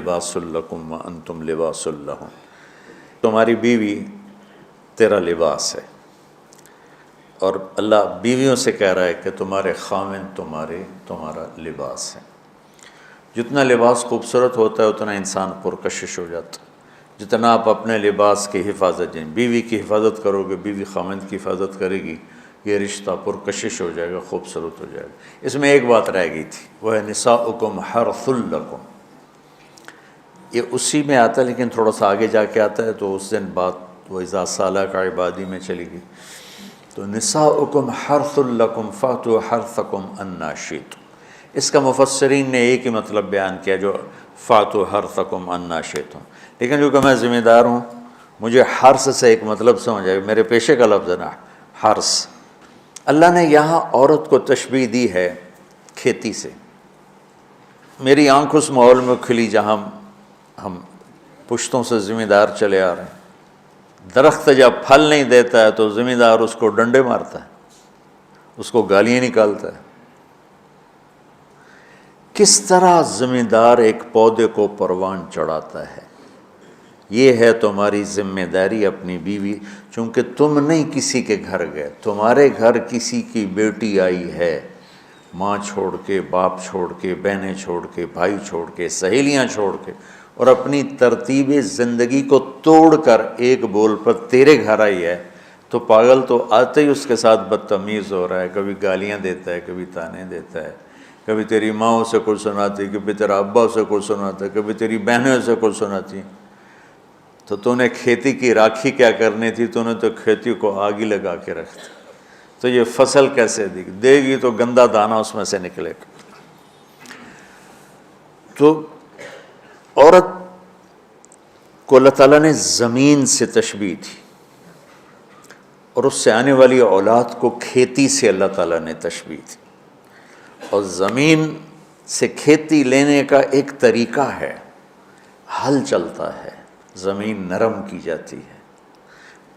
لباس لکم وانتم لباس لہم، تمہاری بیوی تیرا لباس ہے، اور اللہ بیویوں سے کہہ رہا ہے کہ تمہارے خاوند تمہارا لباس ہے۔ جتنا لباس خوبصورت ہوتا ہے اتنا انسان پرکشش ہو جاتا ہے۔ جتنا آپ اپنے لباس کی حفاظت دیں، بیوی کی حفاظت کرو گے، بیوی خاوند کی حفاظت کرے گی، یہ رشتہ پرکشش ہو جائے گا، خوبصورت ہو جائے گا۔ اس میں ایک بات رہ گئی تھی، وہ ہے نساؤکم حرث لکم، یہ اسی میں آتا ہے لیکن تھوڑا سا آگے جا کے آتا ہے، تو اس دن بات وہ اذا سالک عبادی میں چلی گئی۔ تو نساؤکم حرث لکم فاتوا حرثکم انا شئتم، اس کا مفسرین نے ایک ہی مطلب بیان کیا جو فاتوا حرثکم انا شئتم، لیکن چونکہ میں ذمہ دار ہوں مجھے حرث سے ایک مطلب سمجھ آئے، میرے پیشے کا لفظ ہے نا حرث۔ اللہ نے یہاں عورت کو تشبیہ دی ہے کھیتی سے۔ میری آنکھ اس ماحول میں کھلی جہاں ہم پشتوں سے ذمہ دار چلے آ رہے ہیں۔ درخت جب پھل نہیں دیتا ہے تو ذمہ دار اس کو ڈنڈے مارتا ہے، اس کو گالیاں نکالتا ہے۔ کس طرح ذمہ دار ایک پودے کو پروان چڑھاتا ہے، یہ ہے تمہاری ذمہ داری اپنی بیوی، چونکہ تم نہیں کسی کے گھر گئے، تمہارے گھر کسی کی بیٹی آئی ہے، ماں چھوڑ کے، باپ چھوڑ کے، بہنیں چھوڑ کے، بھائی چھوڑ کے، سہیلیاں چھوڑ کے، اور اپنی ترتیب زندگی کو توڑ کر ایک بول پر تیرے گھر آئی ہے، تو پاگل تو آتے ہی اس کے ساتھ بدتمیز ہو رہا ہے، کبھی گالیاں دیتا ہے، کبھی تانے دیتا ہے، کبھی تیری ماں اسے کچھ سناتی، کبھی تیرا ابا اسے کچھ سناتا ہے، کبھی تیری بہنیں اسے کچھ سناتی ہیں۔ تو نے کھیتی کی راکھی کیا کرنی تھی، تو نے تو کھیتی کو آگ ہی لگا کے رکھ دی، تو یہ فصل کیسے دے گی، تو گندا دانہ اس میں سے نکلے گا۔ تو عورت کو اللہ تعالیٰ نے زمین سے تشبیہ دی، اور اس سے آنے والی اولاد کو کھیتی سے اللہ تعالیٰ نے تشبیہ دی، اور زمین سے کھیتی لینے کا ایک طریقہ ہے، ہل چلتا ہے، زمین نرم کی جاتی ہے،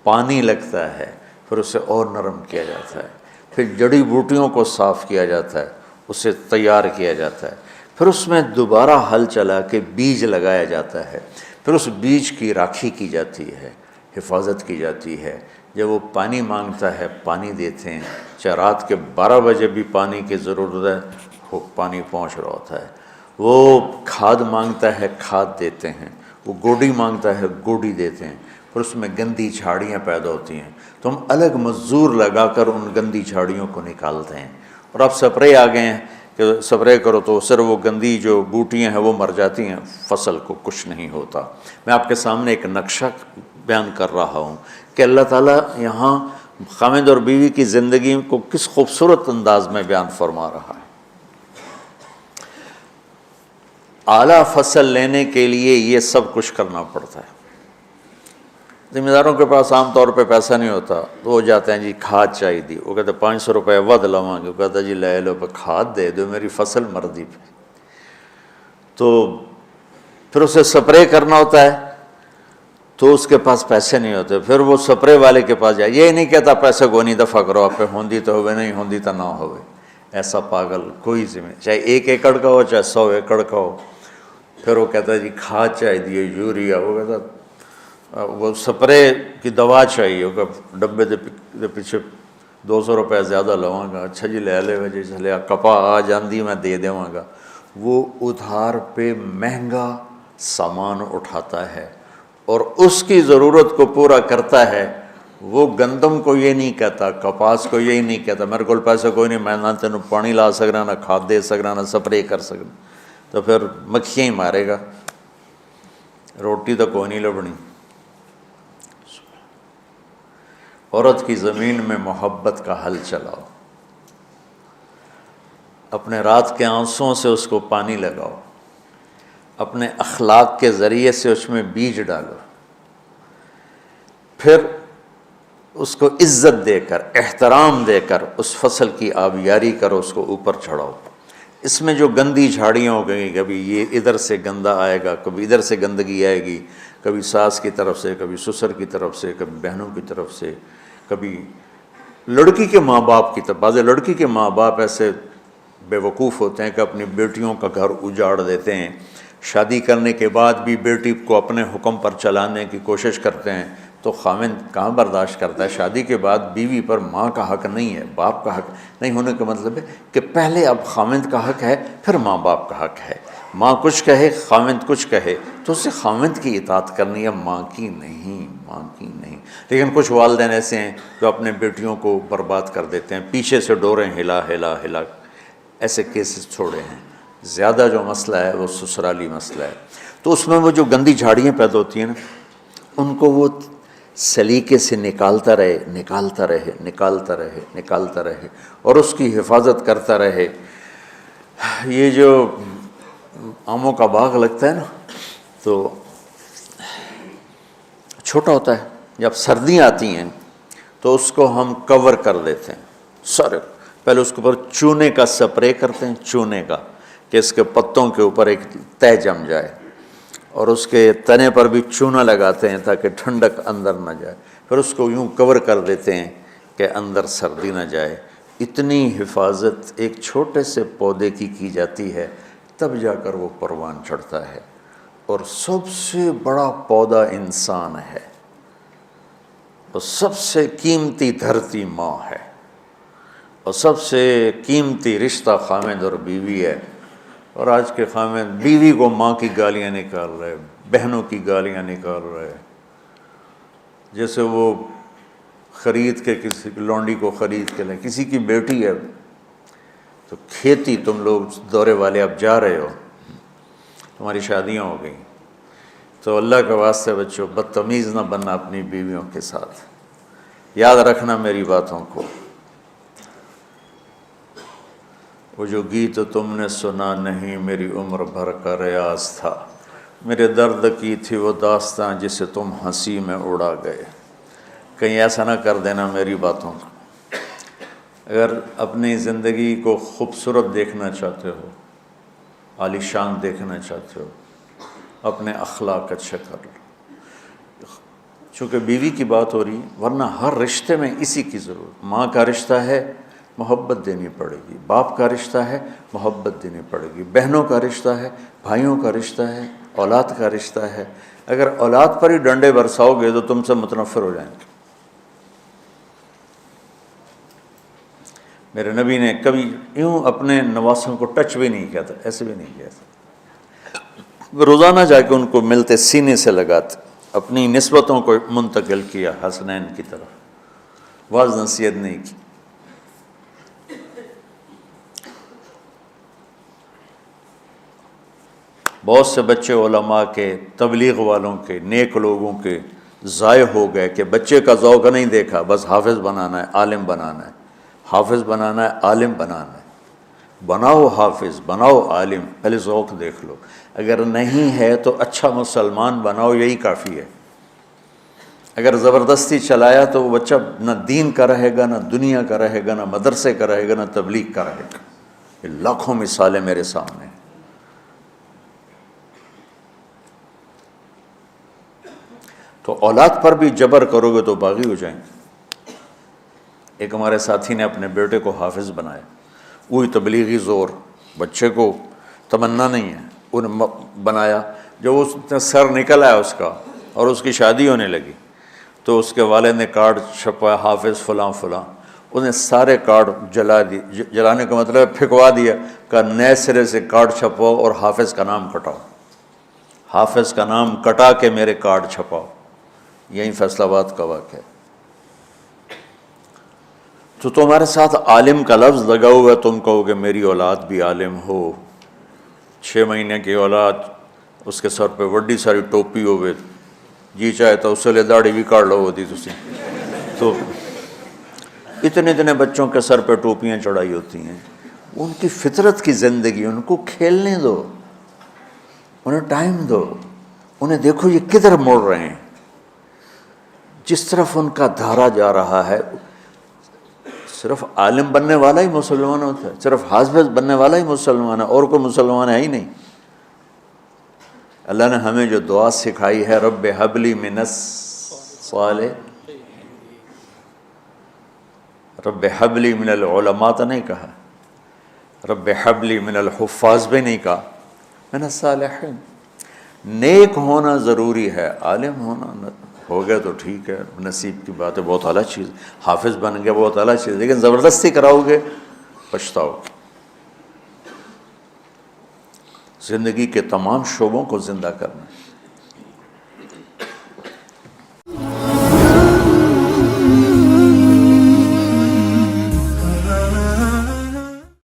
پانی لگتا ہے، پھر اسے اور نرم کیا جاتا ہے، پھر جڑی بوٹیوں کو صاف کیا جاتا ہے، اسے تیار کیا جاتا ہے، پھر اس میں دوبارہ ہل چلا کے بیج لگایا جاتا ہے، پھر اس بیج کی راکھی کی جاتی ہے، حفاظت کی جاتی ہے۔ جب وہ پانی مانگتا ہے پانی دیتے ہیں، چاہے رات کے 12 بجے بھی پانی کی ضرورت ہے، وہ پانی پہنچ رہا ہوتا ہے۔ وہ کھاد مانگتا ہے کھاد دیتے ہیں، وہ گوڈی مانگتا ہے گوڈی دیتے ہیں، پھر اس میں گندی جھاڑیاں پیدا ہوتی ہیں تو ہم الگ مزدور لگا کر ان گندی جھاڑیوں کو نکالتے ہیں، اور اب سپرے آ گئے ہیں کہ سپرے کرو تو صرف وہ گندی جو بوٹیاں ہیں وہ مر جاتی ہیں، فصل کو کچھ نہیں ہوتا۔ میں آپ کے سامنے ایک نقشہ بیان کر رہا ہوں کہ اللہ تعالیٰ یہاں خاوند اور بیوی کی زندگی کو کس خوبصورت انداز میں بیان فرما رہا ہے۔ اعلیٰ فصل لینے کے لیے یہ سب کچھ کرنا پڑتا ہے۔ ذمہ داروں کے پاس عام طور پہ پیسہ نہیں ہوتا، تو وہ جاتے ہیں جی کھاد چاہیے دی، وہ کہتے ہیں 500 روپے ود لواں گے، وہ کہتا ہے جی لے لو پہ کھاد دے دو میری فصل مردی پہ، تو پھر اسے سپرے کرنا ہوتا ہے تو اس کے پاس پیسے نہیں ہوتے، پھر وہ سپرے والے کے پاس جائے، یہ نہیں کہتا پیسے کو نہیں دفع کرو آپ پہ ہوندی تو ہوئے نہیں ہوندی تو نہ ہوئے، ایسا پاگل کوئی ذمہ، چاہے 1 ایکڑ کا ہو چاہے 100 ایکڑ کا ہو، پھر وہ کہتا ہے جی کھاد چاہیے دیے یوریا، وہ کہتا وہ سپرے کی دوا چاہیے، وہ ڈبے دے پیچھے 200 روپے زیادہ لواں گا، اچھا جی لے لے جی چلے کپا آ جاندی میں دے دیواں گا۔ وہ ادھار پہ مہنگا سامان اٹھاتا ہے اور اس کی ضرورت کو پورا کرتا ہے۔ وہ گندم کو یہ نہیں کہتا، کپاس کو یہی نہیں کہتا میرے کو پیسے کوئی نہیں، میں نہ تینوں پانی لا سکنا، نہ کھاد دے سکنا، نہ سپرے کر سکنا، تو پھر مکھیاں ہی مارے گا، روٹی تو کوئی نہیں لبنی۔ عورت کی زمین میں محبت کا حل چلاؤ، اپنے رات کے آنسوؤں سے اس کو پانی لگاؤ، اپنے اخلاق کے ذریعے سے اس میں بیج ڈالو، پھر اس کو عزت دے کر احترام دے کر اس فصل کی آبیاری کرو، اس کو اوپر چڑھاؤ۔ اس میں جو گندی جھاڑیاں ہو گئی، کبھی یہ ادھر سے گندا آئے گا، کبھی ادھر سے گندگی آئے گی، کبھی ساس کی طرف سے، کبھی سسر کی طرف سے، کبھی بہنوں کی طرف سے، کبھی لڑکی کے ماں باپ کی طرف۔ بعض لڑکی کے ماں باپ ایسے بے وقوف ہوتے ہیں کہ اپنی بیٹیوں کا گھر اجاڑ دیتے ہیں، شادی کرنے کے بعد بھی بیٹی کو اپنے حکم پر چلانے کی کوشش کرتے ہیں تو خاوند کہاں برداشت کرتا ہے؟ شادی کے بعد بیوی پر ماں کا حق نہیں ہے، باپ کا حق نہیں ہونے کا مطلب ہے کہ پہلے اب خاوند کا حق ہے، پھر ماں باپ کا حق ہے۔ ماں کچھ کہے، خاوند کچھ کہے تو اسے خاوند کی اطاعت کرنی ہے، ماں کی نہیں، ماں کی نہیں۔ لیکن کچھ والدین ایسے ہیں جو اپنے بیٹیوں کو برباد کر دیتے ہیں، پیچھے سے ڈوریں ہلا ہلا ہلا، ایسے کیسز چھوڑے ہیں۔ زیادہ جو مسئلہ ہے وہ سسرالی مسئلہ ہے، تو اس میں وہ جو گندی جھاڑیاں پیدا ہوتی ہیں نا، ان کو وہ سلیقے سے نکالتا رہے نکالتا رہے نکالتا رہے نکالتا رہے اور اس کی حفاظت کرتا رہے۔ یہ جو آموں کا باغ لگتا ہے نا تو چھوٹا ہوتا ہے، جب سردیاں آتی ہیں تو اس کو ہم کور کر دیتے ہیں سارے، پہلے اس کے اوپر چونے کا سپرے کرتے ہیں، چونے کا، کہ اس کے پتوں کے اوپر ایک تہ جم جائے، اور اس کے تنے پر بھی چونا لگاتے ہیں تاکہ ٹھنڈک اندر نہ جائے، پھر اس کو یوں کور کر دیتے ہیں کہ اندر سردی نہ جائے۔ اتنی حفاظت ایک چھوٹے سے پودے کی جاتی ہے، تب جا کر وہ پروان چڑھتا ہے۔ اور سب سے بڑا پودا انسان ہے، اور سب سے قیمتی دھرتی ماں ہے، اور سب سے قیمتی رشتہ خاوند اور بیوی ہے۔ اور آج کے خاوند بیوی کو ماں کی گالیاں نکال رہے، بہنوں کی گالیاں نکال رہے، جیسے وہ خرید کے کسی لونڈی کو خرید کے لیں، کسی کی بیٹی ہے تو کھیتی، تم لوگ دورے والے اب جا رہے ہو، تمہاری شادیاں ہو گئیں، تو اللہ کے واسطے بچوں بدتمیز نہ بننا اپنی بیویوں کے ساتھ، یاد رکھنا میری باتوں کو۔ وہ جو گیت تم نے سنا نہیں میری عمر بھر کا ریاض تھا، میرے درد کی تھی وہ داستاں جسے تم ہنسی میں اڑا گئے۔ کہیں ایسا نہ کر دینا میری باتوں کو۔ اگر اپنی زندگی کو خوبصورت دیکھنا چاہتے ہو، عالی شان دیکھنا چاہتے ہو، اپنے اخلاق اچھے کر لو۔ چونکہ بیوی کی بات ہو رہی ہے، ورنہ ہر رشتے میں اسی کی ضرورت۔ ماں کا رشتہ ہے، محبت دینی پڑے گی، باپ کا رشتہ ہے، محبت دینی پڑے گی، بہنوں کا رشتہ ہے، بھائیوں کا رشتہ ہے، اولاد کا رشتہ ہے۔ اگر اولاد پر ہی ڈنڈے برساؤ گے تو تم سے متنفر ہو جائیں گے۔ میرے نبی نے کبھی یوں اپنے نواسوں کو ٹچ بھی نہیں کیا تھا، ایسے بھی نہیں کیا تھا، روزانہ جا کے ان کو ملتے، سینے سے لگاتے، اپنی نسبتوں کو منتقل کیا حسنین کی طرف، واعظ نصیحت نہیں کی۔ بہت سے بچے علماء کے، تبلیغ والوں کے، نیک لوگوں کے ضائع ہو گئے کہ بچے کا ذوق نہیں دیکھا، بس حافظ بنانا ہے، عالم بنانا ہے، حافظ بنانا ہے، عالم بنانا ہے۔ بناؤ حافظ، بناؤ عالم، پہلے ذوق دیکھ لو، اگر نہیں ہے تو اچھا مسلمان بناؤ، یہی کافی ہے۔ اگر زبردستی چلایا تو وہ بچہ نہ دین کا رہے گا، نہ دنیا کا رہے گا، نہ مدرسے کا رہے گا، نہ تبلیغ کا رہے گا۔ یہ لاکھوں مثالیں میرے سامنے ہیں۔ تو اولاد پر بھی جبر کرو گے تو باغی ہو جائیں گے۔ ایک ہمارے ساتھی نے اپنے بیٹے کو حافظ بنایا، وہی تبلیغی زور، بچے کو تمنا نہیں ہے، انہیں بنایا۔ جب اس نے سر نکل آیا اس کا اور اس کی شادی ہونے لگی تو اس کے والد نے کارڈ چھپوایا، حافظ فلاں فلاں، اس نے سارے کارڈ جلا دیے، جلانے کا مطلب پھینکوا دیا، کہ نئے سرے سے کارڈ چھپواؤ اور حافظ کا نام کٹاؤ، حافظ کا نام کٹا کے میرے کارڈ چھپاؤ۔ یہی فیصل آباد کا واقعہ ہے۔ تو تمہارے ساتھ عالم کا لفظ لگا ہوا ہے، تم کہو گے میری اولاد بھی عالم ہو، 6 مہینے کی اولاد، اس کے سر پہ وڈی ساری ٹوپی ہوئے، جی چاہے تو اس لیے داڑھی بھی کاٹ لو ہوتی تسی۔ تو اتنے بچوں کے سر پہ ٹوپیاں چڑھائی ہوتی ہیں، ان کی فطرت کی زندگی، ان کو کھیلنے دو، انہیں ٹائم دو، انہیں دیکھو یہ کدھر موڑ رہے ہیں، جس طرف ان کا دھارا جا رہا ہے۔ صرف عالم بننے والا ہی مسلمان ہوتا ہے، صرف حافظ بننے والا ہی مسلمان ہے، اور کوئی مسلمان ہے ہی نہیں۔ اللہ نے ہمیں جو دعا سکھائی ہے، رب ہب لی من الصالح، رب ہب لی من العلماء تو نہیں کہا، رب ہب لی من الحفاظ بھی نہیں کہا، من الصالحین، نیک ہونا ضروری ہے، عالم ہونا ہو گیا تو ٹھیک ہے، نصیب کی بات ہے، بہت اعلیٰ چیز، حافظ بن گیا بہت اعلیٰ چیز، لیکن زبردستی کراؤ گے پچھتاؤ گے۔ زندگی کے تمام شعبوں کو زندہ کرنا ہے۔